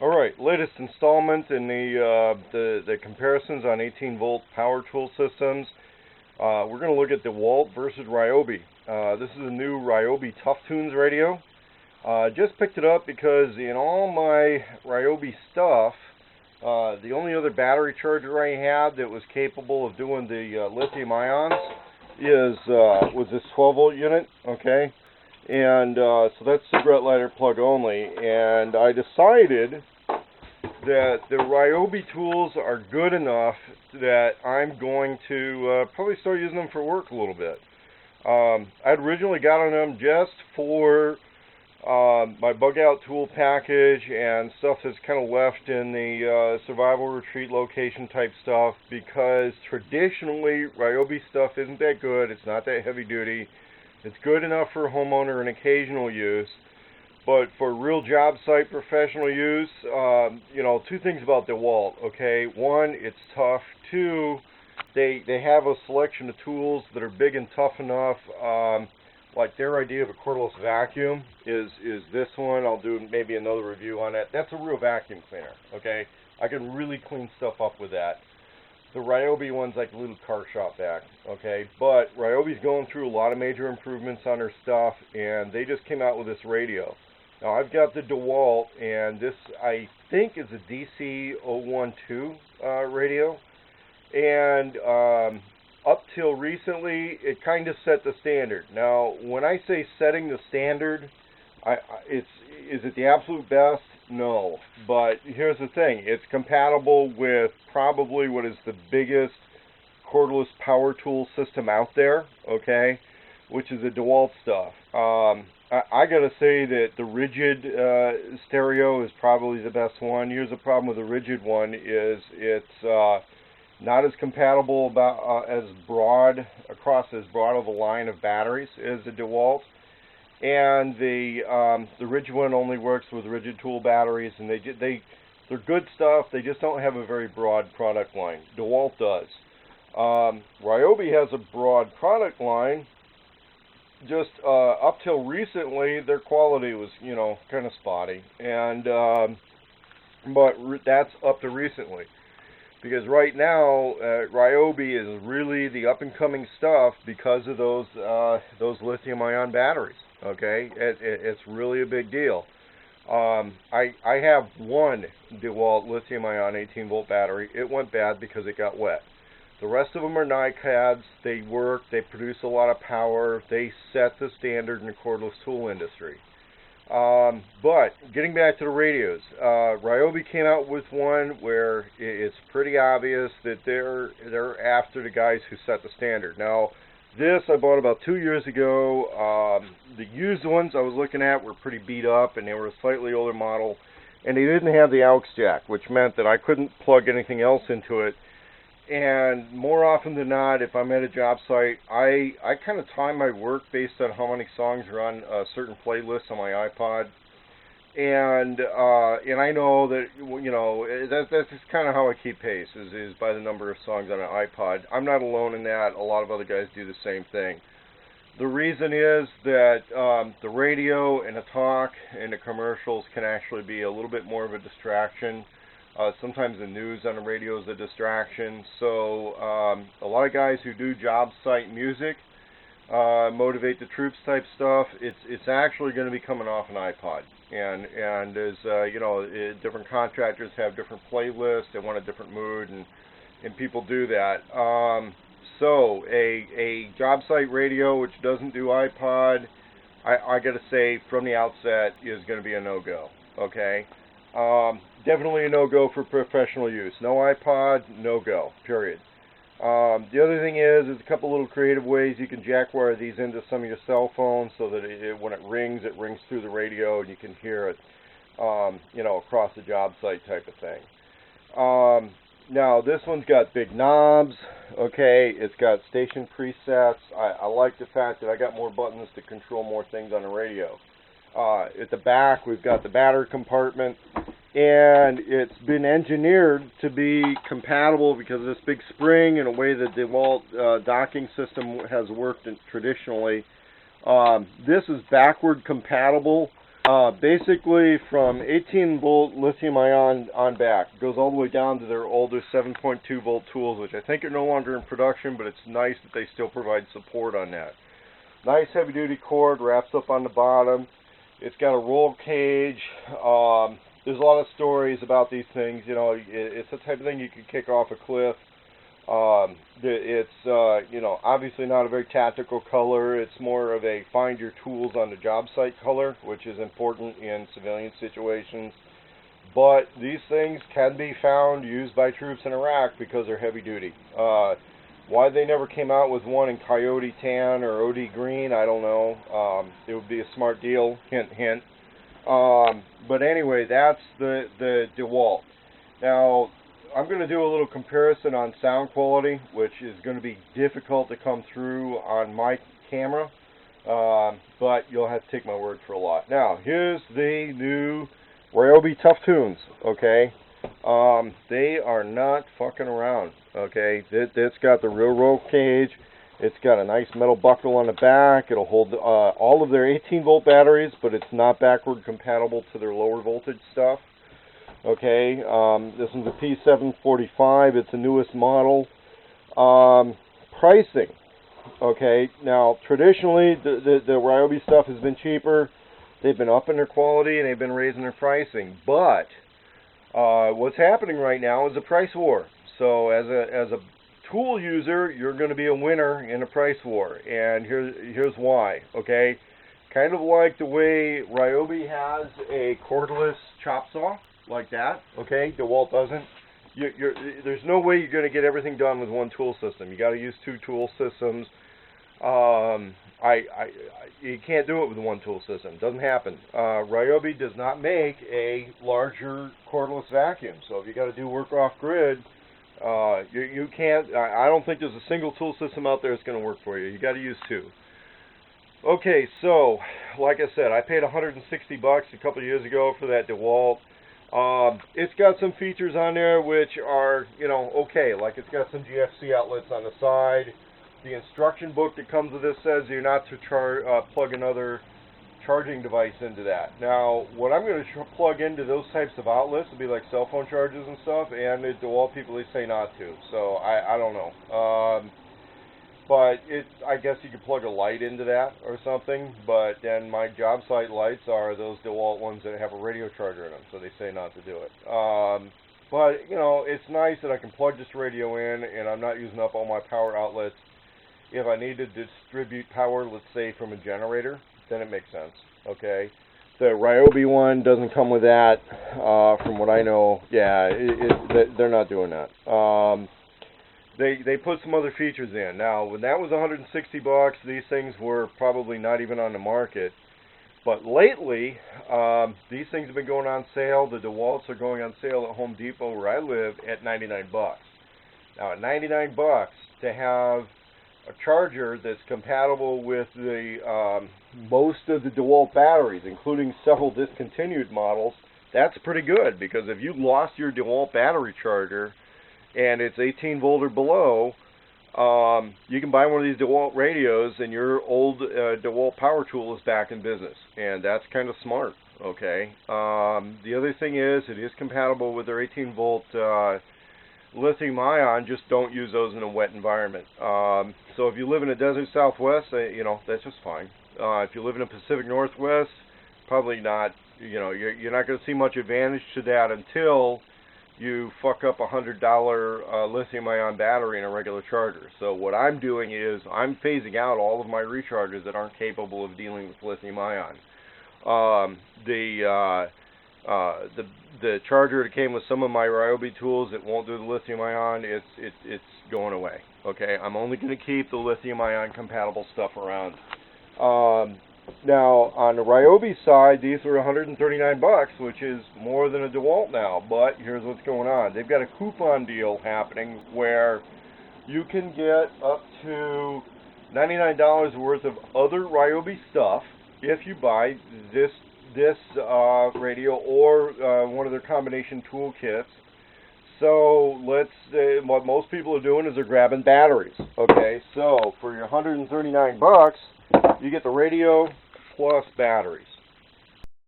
All right, latest installment in the comparisons on 18-volt power tool systems. We're going to look at DeWalt versus Ryobi. This is a new Ryobi Tough Tunes radio. Just picked it up because in all my Ryobi stuff, the only other battery charger I had that was capable of doing the lithium ions was this 12-volt unit. Okay. And so that's cigarette lighter plug only, and I decided that the Ryobi tools are good enough that I'm going to probably start using them for work a little bit. I'd originally got on them just for my bug out tool package and stuff that's kind of left in the survival retreat location type stuff, because traditionally Ryobi stuff isn't that good. It's not that heavy duty. It's good enough for a homeowner and occasional use, but for real job site professional use, two things about DeWalt, okay? One, it's tough. Two, they have a selection of tools that are big and tough enough. Like their idea of a cordless vacuum is this one. I'll do maybe another review on that. That's a real vacuum cleaner, okay? I can really clean stuff up with that. The Ryobi one's like a little car shop vac, okay? But Ryobi's going through a lot of major improvements on their stuff, and they just came out with this radio. Now, I've got the DeWalt, and this, I think, is a DC012 radio. And up till recently, it kind of set the standard. Now, when I say setting the standard, is it the absolute best? No, but here's the thing. It's compatible with probably what is the biggest cordless power tool system out there, okay, which is the DeWalt stuff. I got to say that the rigid stereo is probably the best one. Here's the problem with the rigid one is it's not as compatible across as broad of a line of batteries as the DeWalt. And the rigid one only works with rigid tool batteries, and they're good stuff. They just don't have a very broad product line. DeWalt does. Ryobi has a broad product line. Just up till recently, their quality was kind of spotty, and but that's up to recently, because right now Ryobi is really the up and coming stuff because of those lithium ion batteries. Okay, it's really a big deal. I have one DeWalt lithium-ion 18-volt battery. It went bad because it got wet. The rest of them are NiCads. They work. They produce a lot of power. They set the standard in the cordless tool industry. But getting back to the radios, Ryobi came out with one where it's pretty obvious that they're after the guys who set the standard. Now, this I bought about 2 years ago. The used ones I was looking at were pretty beat up, and they were a slightly older model, and they didn't have the aux jack, which meant that I couldn't plug anything else into it. And more often than not, if I'm at a job site, I kind of time my work based on how many songs are on a certain playlist on my iPod. And I know that that's just kind of how I keep pace is by the number of songs on an iPod. I'm not alone in that. A lot of other guys do the same thing. The reason is that the radio and the talk and the commercials can actually be a little bit more of a distraction. Sometimes the news on the radio is a distraction. So a lot of guys who do job site music, motivate the troops type stuff, it's actually going to be coming off an iPod. And as different contractors have different playlists, they want a different mood, and people do that. So a job site radio which doesn't do iPod, I got to say from the outset is going to be a no-go. Okay, definitely a no-go for professional use. No iPod, no-go. Period. The other thing is there's a couple little creative ways you can jackwire these into some of your cell phones so that when it rings through the radio and you can hear it, across the job site type of thing. Now this one's got big knobs. Okay, it's got station presets. I like the fact that I got more buttons to control more things on the radio. At the back, we've got the battery compartment. And it's been engineered to be compatible because of this big spring and a way that the DeWalt docking system has worked traditionally. This is backward compatible Basically from 18 volt lithium ion on back. It goes all the way down to their older 7.2 volt tools, which I think are no longer in production, but it's nice that they still provide support on that. Nice heavy duty cord, wraps up on the bottom. It's got a roll cage. There's a lot of stories about these things. You know, it's the type of thing you could kick off a cliff. It's you know, obviously not a very tactical color. It's more of a find your tools on the job site color, which is important in civilian situations. But these things can be found used by troops in Iraq because they're heavy duty. Why they never came out with one in coyote tan or OD green, I don't know. It would be a smart deal, hint, hint. But anyway, that's the DeWalt. Now, I'm going to do a little comparison on sound quality, which is going to be difficult to come through on my camera, but you'll have to take my word for a lot. Now, here's the new Ryobi Tough Tunes, okay? They are not fucking around, okay? It's got the real roll cage. It's got a nice metal buckle on the back. It'll hold all of their 18 volt batteries, but it's not backward compatible to their lower voltage stuff. Okay, this one's a P745. It's the newest model. Pricing. Okay, now traditionally the Ryobi stuff has been cheaper. They've been upping their quality and they've been raising their pricing. But what's happening right now is a price war. So as a tool user, you're going to be a winner in a price war, and here's why. Okay, kind of like the way Ryobi has a cordless chop saw like that. Okay, DeWalt doesn't. There's no way you're going to get everything done with one tool system. You got to use two tool systems. You can't do it with one tool system. It doesn't happen. Ryobi does not make a larger cordless vacuum, so if you got to do work off grid, you can't. I don't think there's a single tool system out there that's going to work for you. You got to use two. Okay, so like I said, I paid $160 a couple of years ago for that DeWalt. It's got some features on there which are, you know, okay. Like it's got some GFC outlets on the side. The instruction book that comes with this says you're not to plug another charging device into that. Now, what I'm going to plug into those types of outlets would be like cell phone chargers and stuff, and the DeWalt people, they say not to. So I don't know. But I guess you could plug a light into that or something, but then my job site lights are those DeWalt ones that have a radio charger in them, so they say not to do it. But, you know, it's nice that I can plug this radio in and I'm not using up all my power outlets. If I need to distribute power, let's say from a generator, then it makes sense, okay? The Ryobi one doesn't come with that, from what I know. Yeah, they're not doing that. They put some other features in. Now, when that was $160, these things were probably not even on the market. But lately, these things have been going on sale. The DeWalts are going on sale at Home Depot, where I live, at $99. Now, at $99, to have a charger that's compatible with the most of the DeWalt batteries, including several discontinued models, that's pretty good. Because if you lost your DeWalt battery charger and it's 18 volt or below, you can buy one of these DeWalt radios and your old DeWalt power tool is back in business. And that's kind of smart, okay? The other thing is, it is compatible with their 18 volt lithium ion. Just don't use those in a wet environment. So if you live in a desert Southwest, you know, that's just fine. If you live in a Pacific Northwest, probably not. You know, you're not going to see much advantage to that until you fuck up a $100 lithium-ion battery in a regular charger. So what I'm doing is I'm phasing out all of my rechargers that aren't capable of dealing with lithium-ion. The charger that came with some of my Ryobi tools that won't do the lithium-ion, it's going away. Okay, I'm only going to keep the lithium-ion compatible stuff around. Now, on the Ryobi side, these were $139, which is more than a DeWalt now. But here's what's going on. They've got a coupon deal happening where you can get up to $99 worth of other Ryobi stuff if you buy this radio or one of their combination tool kits. So let's say what most people are doing is they're grabbing batteries. Okay, so for your $139, you get the radio plus batteries.